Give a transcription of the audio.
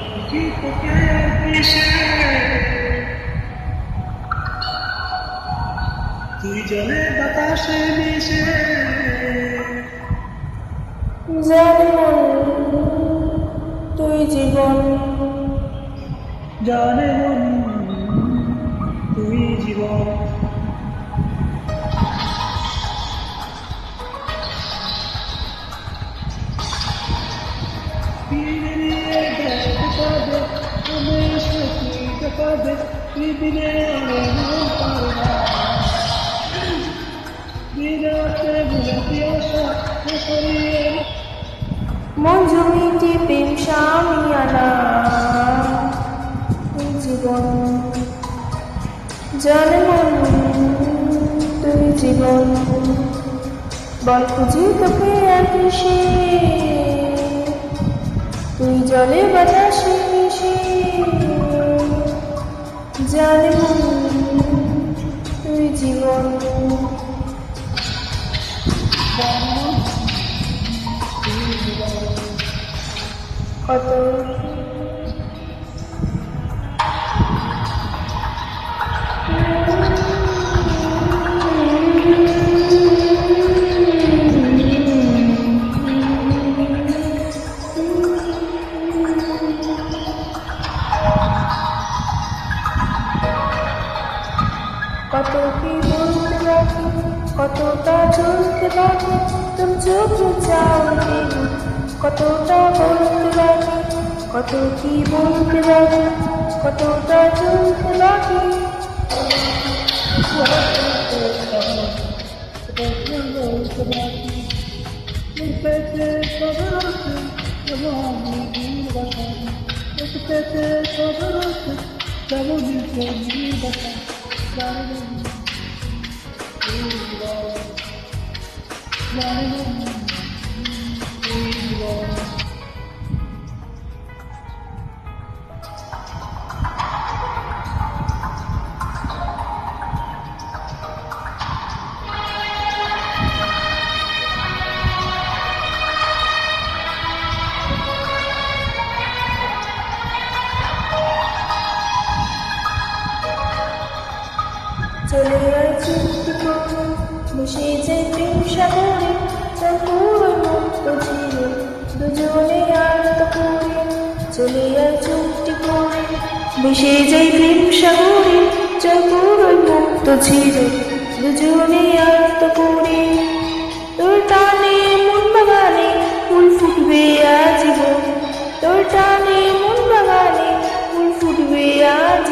খুঁজি তোকে কিসে, তুই জলে বাতাসে মিশে। জানি মন তুই জীবন, জানে মন তুই জীবন। ফিরে নিয়ে দেখা দে, আমি সত্যি দেখা দে, বিনে মন পারে না। বিরাতে বিলাতি আশা করিয়ে মন জমিতে প্রেম সামিয়ানা তুই জীবন, জানি মন তুই জীবন। বল খুঁজি তোকে আর কিসে, তুই জলে বাতাসে মিশে। জানি মন তুই জীবন, কত কত কি বলতে বাকি, কতটা চলতে বাকি, তুমি চোখে চাও দেখি। কতটা বলতে বাকি, কত কি বলতে বাকি, কতটা চলতে বাকি। চলে আয় চুক্তি করে, মিশে যাই প্রেম সাগরে, পুরো মুক্ত ছিল দুজনে আনত করে। চলে আয় চুক্তি করে, মিশে যাই প্রেম সাগরে, পুরো মুক্ত ছিল দুজনে আনত করে। তোর টানে মন বাগানে ফুল ফুটবে আজীবন, তোর টানে